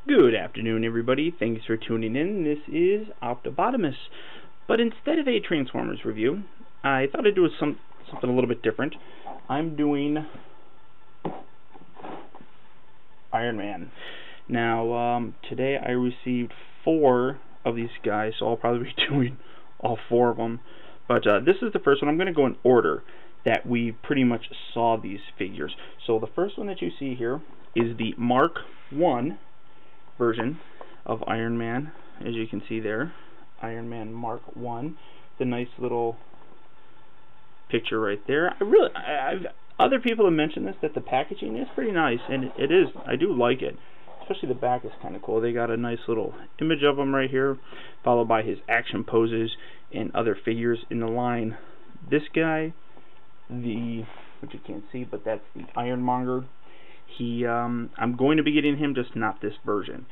Good afternoon, everybody. Thanks for tuning in. This is Optobotamus. But instead of a Transformers review, I thought I'd do something a little bit different. I'm doing Iron Man. Now, today I received 4 of these guys, so I'll probably be doing all 4 of them. But this is the first one. I'm going to go in order that we pretty much saw these figures. So the first one that you see here is the Mark I version of Iron Man, as you can see there. Iron Man Mark I. The nice little picture right there. Other people have mentioned this, that the packaging is pretty nice, and it is. I do like it. Especially the back is kind of cool. They got a nice little image of him right here, followed by his action poses and other figures in the line. This guy, which you can't see, but that's the Ironmonger. I'm going to be getting him, just not this version.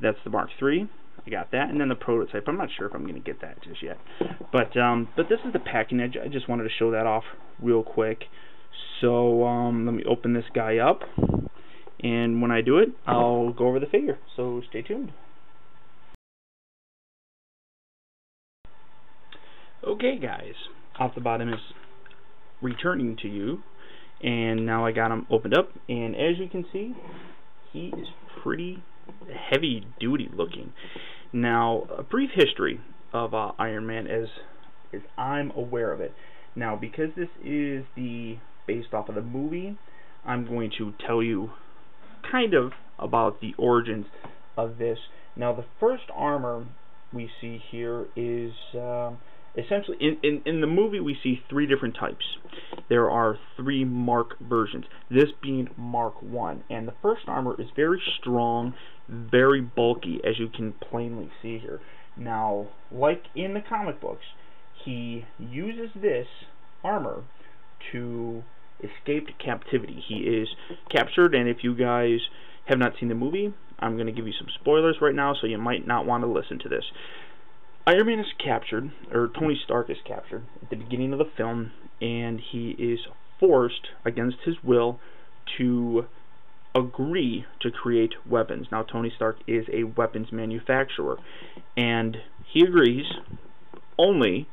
That's the Mark III. I got that, and then the prototype. I'm not sure if I'm going to get that just yet. But this is the packing. I just wanted to show that off real quick. So let me open this guy up, and when I do it, I'll go over the figure. So stay tuned. Okay, guys, Optobotamus is returning to you. And now I got him opened up, and as you can see, he is pretty heavy duty looking. Now, a brief history of Iron Man as I'm aware of it. Now, because this is based off of the movie, I'm going to tell you kind of about the origins of this. Now, the first armor we see here is essentially, in the movie, we see 3 different types. There are 3 Mark versions, this being Mark I. And the first armor is very strong, very bulky, as you can plainly see here. Now, like in the comic books, he uses this armor to escape captivity. He is captured, and if you guys have not seen the movie, I'm going to give you some spoilers right now, so you might not want to listen to this. Iron Man is captured, or Tony Stark is captured at the beginning of the film, and he is forced, against his will, to agree to create weapons. Now, Tony Stark is a weapons manufacturer, and he agrees only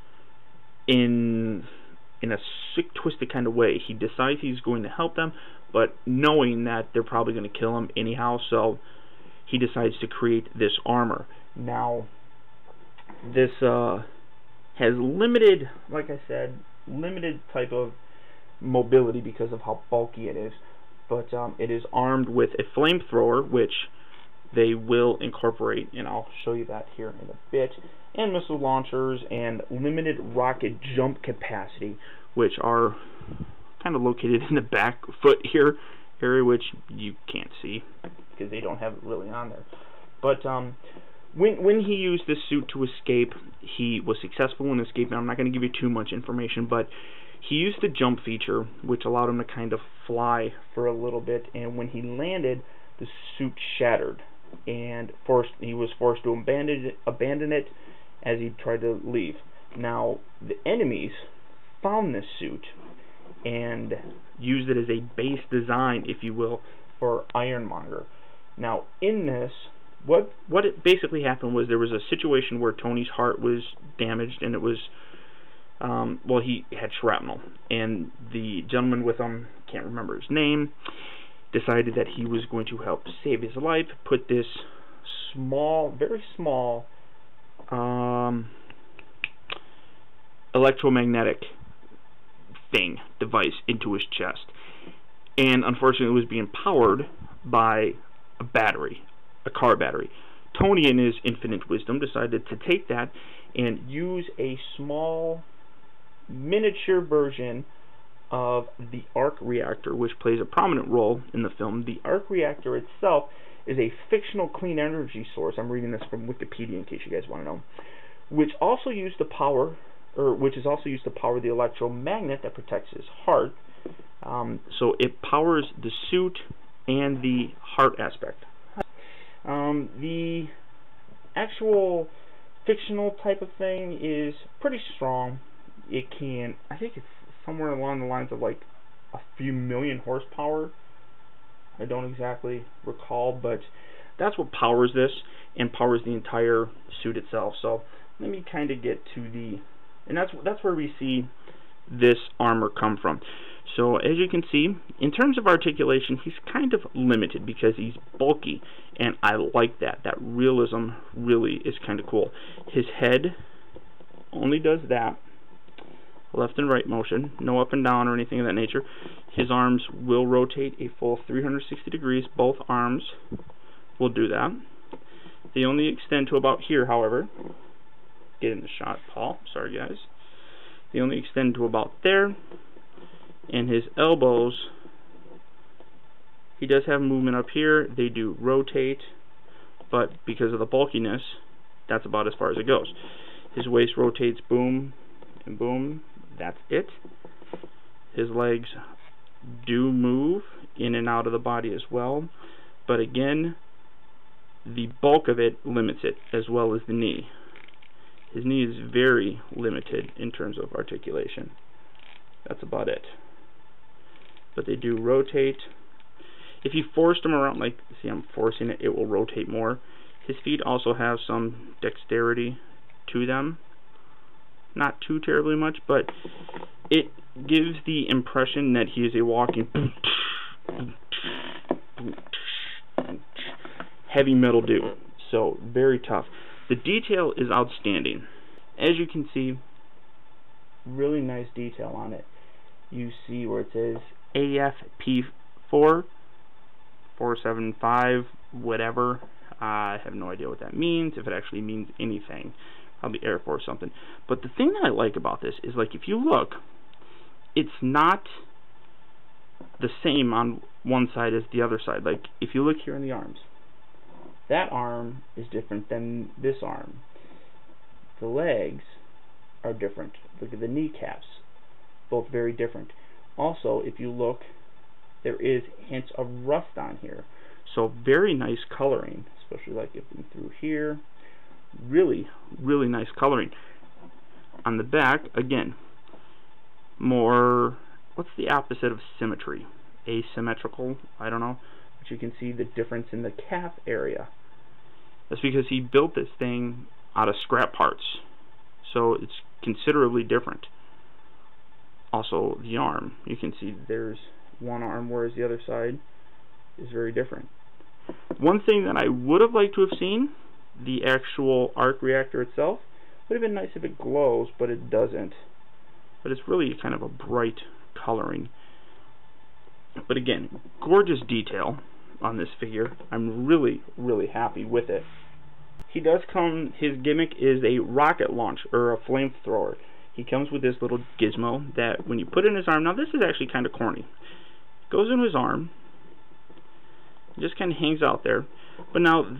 in a sick, twisted kind of way. He decides he's going to help them, but knowing that they're probably going to kill him anyhow, so he decides to create this armor. Now, this has limited, like I said, limited type of mobility because of how bulky it is. But it is armed with a flamethrower, which they will incorporate, and I'll show you that here in a bit, and missile launchers, and limited rocket jump capacity, which are kind of located in the back foot here area, which you can't see because they don't have it really on there. But when he used this suit to escape, he was successful in escaping. I'm not going to give you too much information, but he used the jump feature, which allowed him to kind of fly for a little bit, and when he landed, the suit shattered, and he was forced to abandon it as he tried to leave. Now, the enemies found this suit and used it as a base design, if you will, for Ironmonger. Now, in this, what it basically happened was there was a situation where Tony's heart was damaged, and it was, well, he had shrapnel, and the gentleman with him, can't remember his name, decided that he was going to help save his life, put this small, very small, electromagnetic device into his chest, and unfortunately it was being powered by a battery, a car battery. Tony, in his infinite wisdom, decided to take that and use a small miniature version of the arc reactor, which plays a prominent role in the film. The arc reactor itself is a fictional clean energy source. I'm reading this from Wikipedia in case you guys want to know, which is also used to power the electromagnet that protects his heart. So it powers the suit and the heart aspect. The actual fictional type of thing is pretty strong. It can, I think it's somewhere along the lines of like a few million horsepower. I don't exactly recall, but that's what powers this and powers the entire suit itself. So let me kind of get to the, and that's where we see this armor come from. So as you can see, in terms of articulation, he's kind of limited because he's bulky, and I like that. That realism really is kind of cool. His head only does that, left and right motion, no up and down or anything of that nature. His arms will rotate a full 360 degrees. Both arms will do that. They only extend to about here, however. Get in the shot, Paul. Sorry, guys. They only extend to about there. And his elbows, he does have movement up here. They do rotate, but because of the bulkiness, that's about as far as it goes. His waist rotates, boom and boom. That's it. His legs do move in and out of the body as well, but again, the bulk of it limits it, as well as the knee. His knee is very limited in terms of articulation. That's about it. But they do rotate. If you forced them around, like, see, I'm forcing it, it will rotate more. His feet also have some dexterity to them. Not too terribly much, but it gives the impression that he is a walking heavy metal dude. So very tough. The detail is outstanding. As you can see, really nice detail on it. You see where it says AFP4 475 whatever. I have no idea what that means, if it actually means anything. Probably Air Force something. But the thing that I like about this is, like, if you look, it's not the same on one side as the other side. Like, if you look here in the arms, that arm is different than this arm. The legs are different. Look at the kneecaps, both very different. Also, if you look, there is hints of rust on here. So very nice coloring, especially like if we through here. Really, really nice coloring. On the back, again, more, what's the opposite of symmetry? Asymmetrical, I don't know. But you can see the difference in the calf area. That's because he built this thing out of scrap parts. So it's considerably different. Also, the arm. You can see there's one arm, whereas the other side is very different. One thing that I would have liked to have seen, the actual arc reactor itself. Would have been nice if it glows, but it doesn't. But it's really kind of a bright coloring. But again, gorgeous detail on this figure. I'm really, really happy with it. He does come, his gimmick is a rocket launch, or a flamethrower. He comes with this little gizmo that when you put in his arm, now this is actually kind of corny. Goes in his arm, just kind of hangs out there. But now,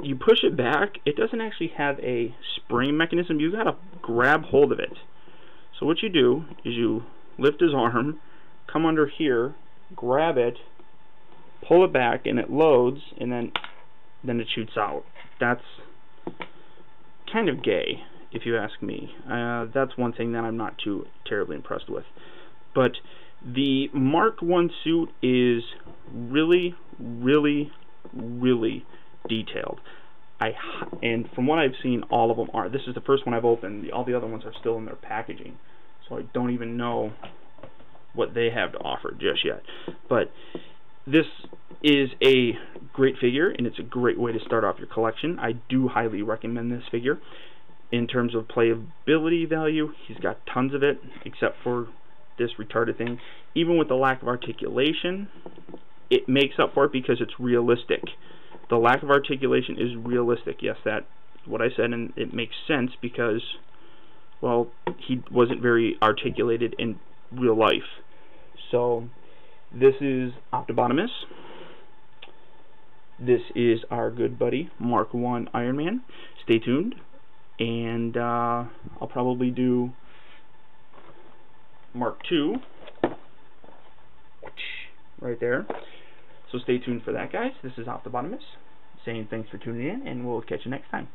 you push it back, it doesn't actually have a spring mechanism. You gotta grab hold of it. So what you do is you lift his arm, come under here, grab it, pull it back, and it loads, and then it shoots out. That's kind of gay, if you ask me. That's one thing that I'm not too terribly impressed with. But the Mark I suit is really, really, really detailed. And from what I've seen, all of them are. This is the first one I've opened. All the other ones are still in their packaging, so I don't even know what they have to offer just yet. But this is a great figure, and it's a great way to start off your collection. I do highly recommend this figure. In terms of playability value, he's got tons of it, except for this retarded thing. Even with the lack of articulation, it makes up for it because it's realistic. The lack of articulation is realistic. Yes, that's what I said, and it makes sense because, well, he wasn't very articulated in real life. So, this is Optibotimus. This is our good buddy, Mark I Ironman. Stay tuned, and I'll probably do Mark II right there. So stay tuned for that, guys. This is Optibotimus saying thanks for tuning in, and we'll catch you next time.